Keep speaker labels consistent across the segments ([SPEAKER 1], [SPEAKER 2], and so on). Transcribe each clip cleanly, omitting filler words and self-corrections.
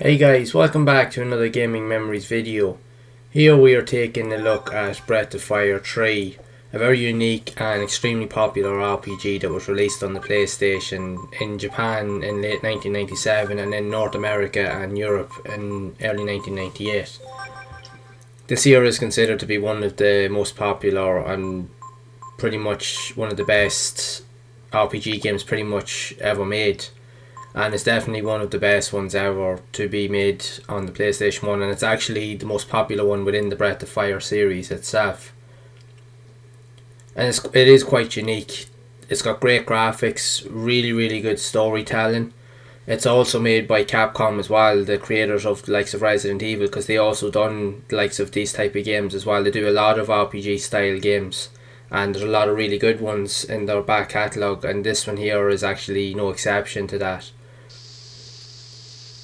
[SPEAKER 1] Hey guys, welcome back to another Gaming Memories video. Here we are taking a look at Breath of Fire 3, a very unique and extremely popular RPG that was released on the PlayStation in Japan in late 1997 and in North America and Europe in early 1998. This here is considered to be one of the most popular and pretty much one of the best RPG games pretty much ever made. And it's definitely one of the best ones ever to be made on the PlayStation 1, and it's actually the most popular one within the Breath of Fire series itself. And it is quite unique. It's got great graphics, really good storytelling. It's also made by Capcom as well, the creators of the likes of Resident Evil, because they also done the likes of these type of games as well. They do a lot of RPG style games, and there's a lot of really good ones in their back catalogue, and this one here is actually no exception to that.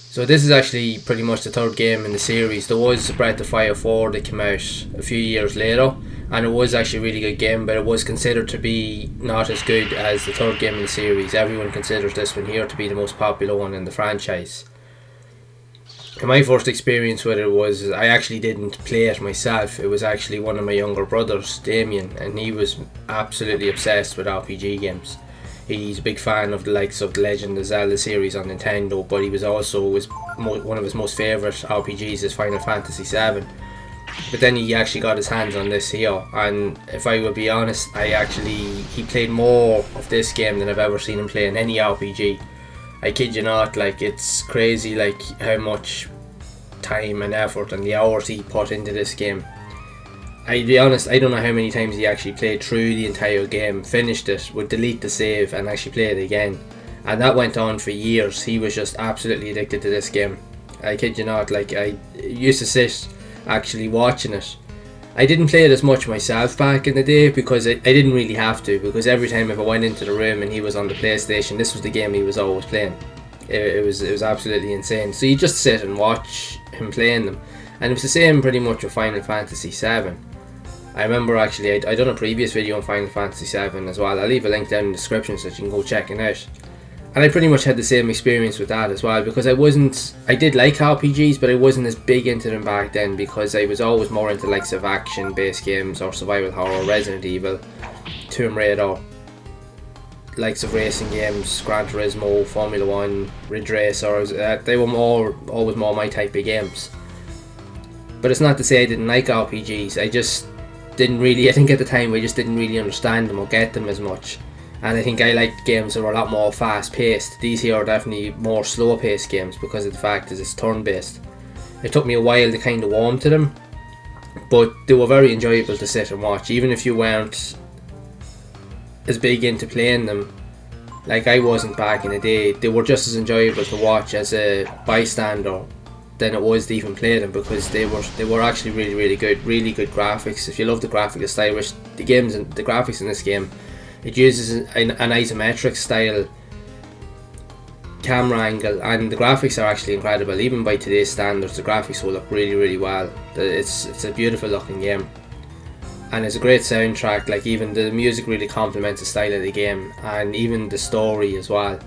[SPEAKER 1] So this is actually pretty much the third game in the series. There was Breath of Fire 4 that came out a few years later, and it was actually a really good game, but it was considered to be not as good as the third game in the series. Everyone considers this one here to be the most popular one in the franchise. And my first experience with it was, I actually didn't play it myself. It was actually one of my younger brothers, Damien, and he was absolutely obsessed with RPG games. He's a big fan of the likes of the Legend of Zelda series on Nintendo, but he was also one of his most favourite RPGs is Final Fantasy VII. But then he actually got his hands on this here, and if I will be honest, he played more of this game than I've ever seen him play in any RPG. I kid you not, like, it's crazy like how much time and effort and the hours he put into this game. I'll be honest, I don't know how many times he actually played through the entire game, finished it, would delete the save and actually play it again. And that went on for years. He was just absolutely addicted to this game. I kid you not, like, I used to sit actually watching it. I didn't play it as much myself back in the day because I didn't really have to, because every time if I went into the room and he was on the PlayStation, this was the game he was always playing. It was absolutely insane. So you just sit and watch him playing them. And it was the same pretty much with Final Fantasy VII. I remember actually I'd done a previous video on Final Fantasy VII as well. I'll leave a link down in the description so that you can go check it out. And I pretty much had the same experience with that as well, because I did like RPGs, but I wasn't as big into them back then because I was always more into likes of action based games or survival horror, Resident Evil, Tomb Raider, likes of racing games, Gran Turismo, Formula 1, Ridge Racers. They were always more my type of games. But it's not to say I didn't like RPGs, I think at the time I just didn't really understand them or get them as much. And I think I liked games that were a lot more fast paced. These here are definitely more slow paced games because of the fact that it's turn based. It took me a while to kind of warm to them, but they were very enjoyable to sit and watch, even if you weren't as big into playing them like I wasn't back in the day. They were just as enjoyable to watch as a bystander than it was to even play them, because they were actually really good graphics. If you love the graphical style, which the graphics in this game, it uses an isometric style camera angle, and the graphics are actually incredible. Even by today's standards, the graphics will look really well. It's a beautiful looking game, and it's a great soundtrack. Like, even the music really complements the style of the game, and even the story as well.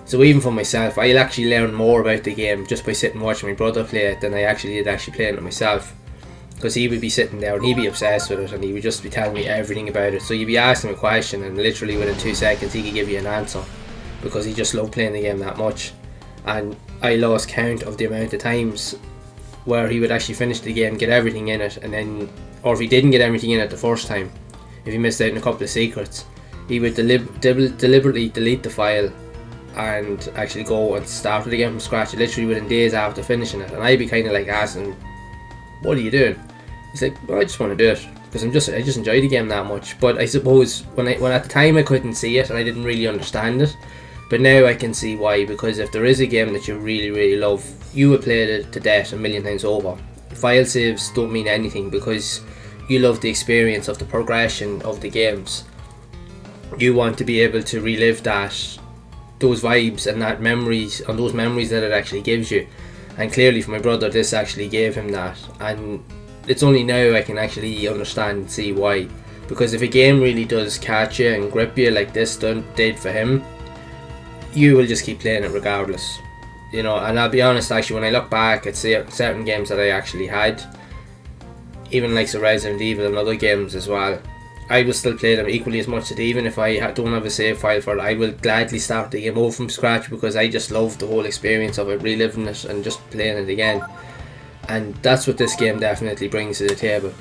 [SPEAKER 1] So even for myself, I'll actually learn more about the game just by sitting watching my brother play it than I actually did playing it myself. Because he would be sitting there and he'd be obsessed with it, and he would just be telling me everything about it. So you'd be asking him a question and literally within 2 seconds he could give you an answer, because he just loved playing the game that much. And I lost count of the amount of times where he would actually finish the game, get everything in it, and then, or if he didn't get everything in it the first time, if he missed out on a couple of secrets, he would deliberately delete the file and actually go and start it again from scratch, literally within days after finishing it. And I'd be kind of like asking, what are you doing? He's like, well, I just want to do it because I just enjoy the game that much. But I suppose when at the time I couldn't see it and I didn't really understand it, but now I can see why. Because if there is a game that you really love, you would play it to death a million times over. File saves don't mean anything because you love the experience of the progression of the games. You want to be able to relive those vibes and those memories that it actually gives you. And clearly for my brother, this actually gave him that, and it's only now I can actually understand and see why. Because if a game really does catch you and grip you like this did for him, you will just keep playing it regardless. You know, and I'll be honest, actually, when I look back at certain games that I actually had, even like Resident Evil and other games as well, I will still play them equally as much. That even if I don't have a save file for it, I will gladly start the game over from scratch, because I just love the whole experience of it, reliving it and just playing it again. And that's what this game definitely brings to the table.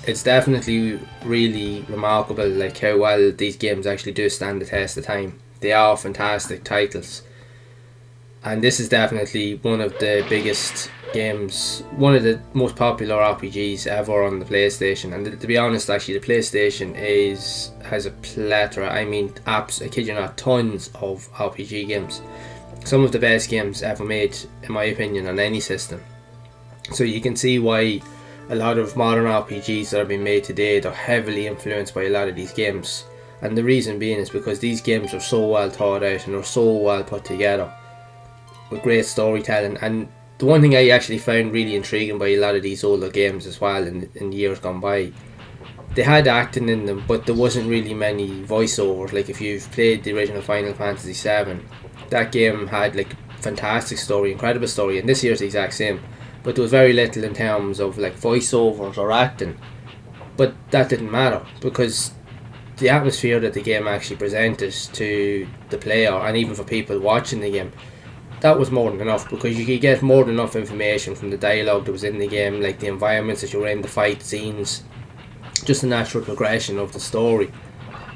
[SPEAKER 1] It's definitely really remarkable, like how well these games actually do stand the test of time. They are fantastic titles, and this is definitely one of the biggest games, one of the most popular RPGs ever on the PlayStation. And to be honest, actually, the PlayStation has a plethora, I mean, I kid you not, tons of RPG games. Some of the best games ever made, in my opinion, on any system. So you can see why a lot of modern RPGs that are being made today, they're heavily influenced by a lot of these games. And the reason being is because these games are so well thought out and are so well put together, with great storytelling. And the one thing I actually found really intriguing by a lot of these older games as well, in years gone by, they had acting in them, but there wasn't really many voiceovers. Like if you've played the original Final Fantasy VII, that game had like fantastic story, incredible story, and this year's the exact same. But there was very little in terms of like voiceovers or acting. But that didn't matter, because the atmosphere that the game actually presented to the player, and even for people watching the game, that was more than enough, because you could get more than enough information from the dialogue that was in the game, like the environments that you were in, the fight scenes, just the natural progression of the story.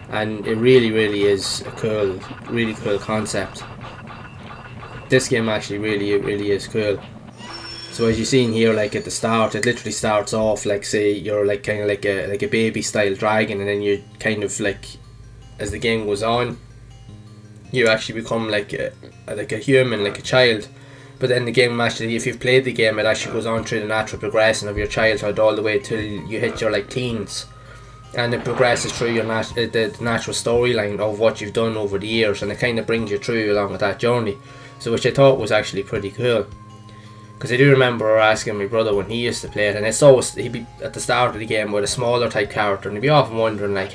[SPEAKER 1] And it really, really is a really cool concept. This game actually really is cool. So as you've seen here, like at the start, it literally starts off like, say you're like kind of like a baby style dragon, and then you kind of like, as the game goes on, you actually become like a human, like a child. But then the game actually, if you've played the game, it actually goes on through the natural progression of your childhood all the way till you hit your like teens, and it progresses through your the natural storyline of what you've done over the years, and it kind of brings you through along with that journey. So which I thought was actually pretty cool, because I do remember asking my brother when he used to play it, and it's always, he'd be at the start of the game with a smaller type character, and he'd be often wondering like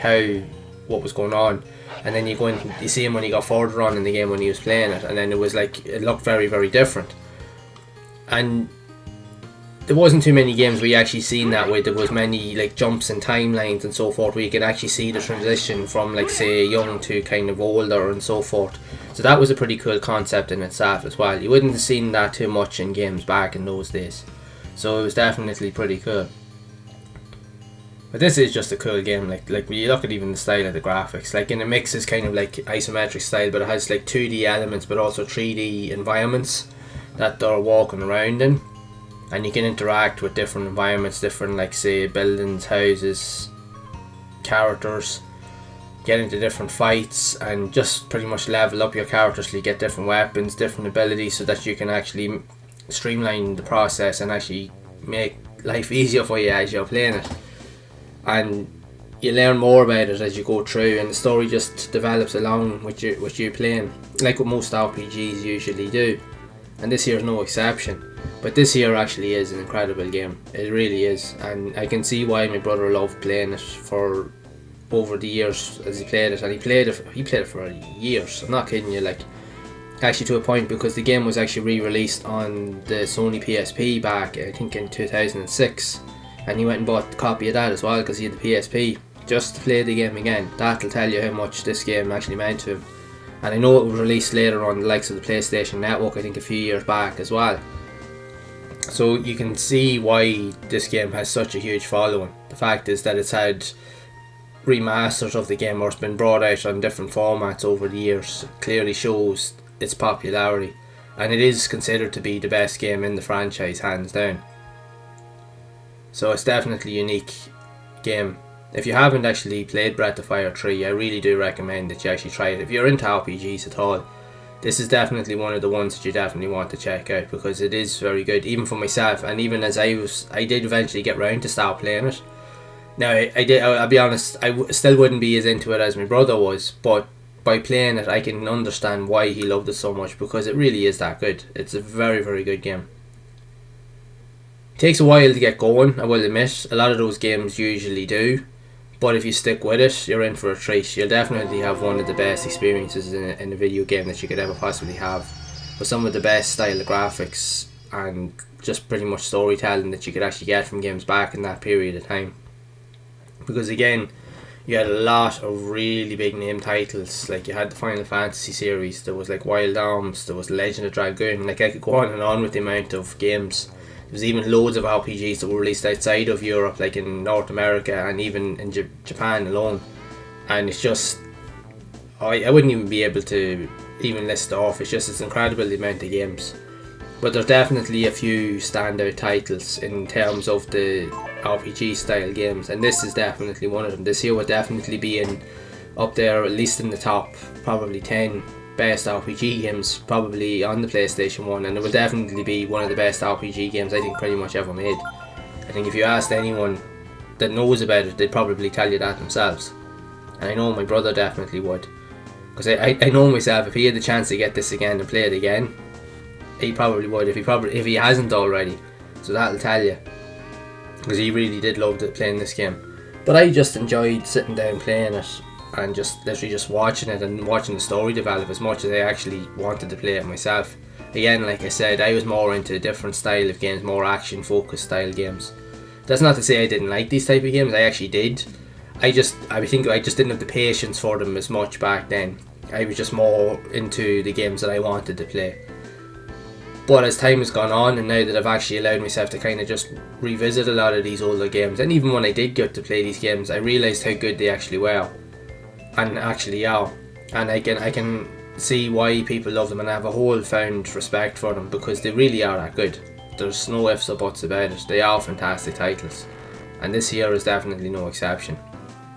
[SPEAKER 1] what was going on. And then you see him when he got further on in the game when he was playing it, and then it was like, it looked very, very different. And there wasn't too many games where you actually seen that way. There was many like jumps and timelines and so forth, where you could actually see the transition from like, say, young to kind of older and so forth. So that was a pretty cool concept in itself as well. You wouldn't have seen that too much in games back in those days. So it was definitely pretty cool. But this is just a cool game. Like when you look at even the style of the graphics, like in a mix is kind of like isometric style, but it has like 2D elements but also 3D environments that they're walking around in, and you can interact with different environments, different like, say, buildings, houses, characters, get into different fights, and just pretty much level up your characters so you get different weapons, different abilities, so that you can actually streamline the process and actually make life easier for you as you're playing it. And you learn more about it as you go through, and the story just develops along with you playing, like what most RPGs usually do. And this here is no exception. But this here actually is an incredible game. It really is, and I can see why my brother loved playing it for over the years as he played it. And he played it for years. I'm not kidding you, like actually to a point, because the game was actually re-released on the Sony PSP back, I think in 2006. And he went and bought a copy of that as well, because he had the PSP, just to play the game again. That'll tell you how much this game actually meant to him. And I know it was released later on the likes of the PlayStation Network, I think a few years back as well. So you can see why this game has such a huge following. The fact is that it's had remasters of the game, or it's been brought out on different formats over the years. It clearly shows its popularity, and it is considered to be the best game in the franchise, hands down. So it's definitely a unique game. If you haven't actually played Breath of Fire 3, I really do recommend that you actually try it. If you're into RPGs at all, this is definitely one of the ones that you definitely want to check out, because it is very good, even for myself. And even as I did eventually get round to start playing it. Now I'll be honest, I still wouldn't be as into it as my brother was, but by playing it I can understand why he loved it so much, because it really is that good. It's a very, very good game. Takes a while to get going, I will admit. A lot of those games usually do, but if you stick with it, you're in for a treat. You'll definitely have one of the best experiences in a video game that you could ever possibly have. with some of the best style of graphics and just pretty much storytelling that you could actually get from games back in that period of time. Because again, you had a lot of really big name titles. Like you had the Final Fantasy series, there was like Wild Arms, there was Legend of Dragoon. Like I could go on and on with the amount of games. There was even loads of RPGs that were released outside of Europe, like in North America and even in Japan alone. And it's just, I wouldn't even be able to even list it off. It's incredible the amount of games. But there's definitely a few standout titles in terms of the RPG style games, and this is definitely one of them. This here would definitely be up there, at least in the top probably 10 best RPG games probably on the PlayStation 1, and it would definitely be one of the best RPG games I think pretty much ever made. I think if you asked anyone that knows about it, they'd probably tell you that themselves. And I know my brother definitely would, because I know myself, if he had the chance to get this again and play it again, he probably would, if he hasn't already. So that'll tell you, because he really did love playing this game. But I just enjoyed sitting down playing it and just literally just watching it and watching the story develop as much as I actually wanted to play it myself. Again, like I said, I was more into a different style of games, more action focused style games. That's not to say I didn't like these type of games, I actually did. I think I just didn't have the patience for them as much back then. I was just more into the games that I wanted to play. But as time has gone on, and now that I've actually allowed myself to kind of just revisit a lot of these older games, and even when I did get to play these games, I realised how good they actually were, and actually are. And I can see why people love them, and I have a whole found respect for them, because they really are that good. There's no ifs or buts about it. They are fantastic titles, and this here is definitely no exception.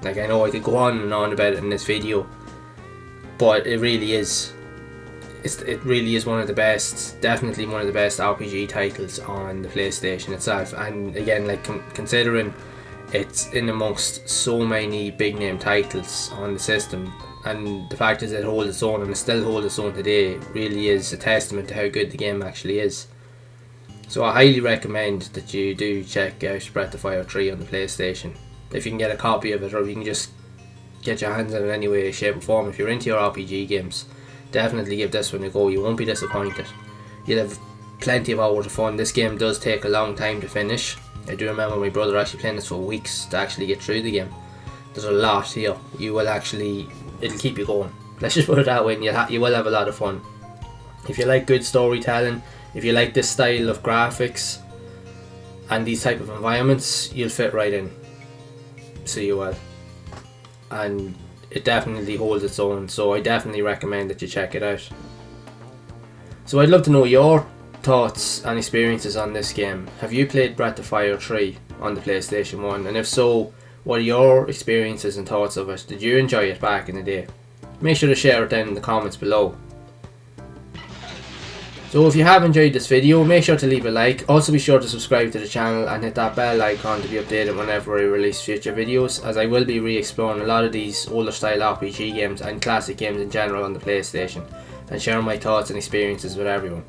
[SPEAKER 1] Like, I know I could go on and on about it in this video, but it really is. It really is one of the best, definitely one of the best RPG titles on the PlayStation itself. And again, like considering it's in amongst so many big name titles on the system, and the fact is it holds its own and it still holds its own today, really is a testament to how good the game actually is. So I highly recommend that you do check out Breath of Fire 3 on the PlayStation. If you can get a copy of it, or if you can just get your hands on it in any way, shape or form. If you're into your RPG games, definitely give this one a go. You won't be disappointed. You'll have plenty of hours of fun. This game does take a long time to finish. I do remember my brother actually playing this for weeks to actually get through the game. There's a lot here. It'll keep you going. Let's just put it that way, and you will have a lot of fun. If you like good storytelling, if you like this style of graphics and these type of environments, you'll fit right in. So you will. And it definitely holds its own, so I definitely recommend that you check it out. So I'd love to know your thoughts and experiences on this game. Have you played Breath of Fire 3 on the PlayStation 1? And if so, what are your experiences and thoughts of it? Did you enjoy it back in the day? Make sure to share it down in the comments below. So if you have enjoyed this video, make sure to leave a like. Also be sure to subscribe to the channel and hit that bell icon to be updated whenever I release future videos, as I will be re-exploring a lot of these older style RPG games and classic games in general on the PlayStation, and sharing my thoughts and experiences with everyone.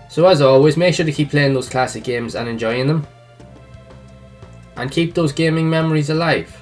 [SPEAKER 1] So as always, make sure to keep playing those classic games and enjoying them, and keep those gaming memories alive.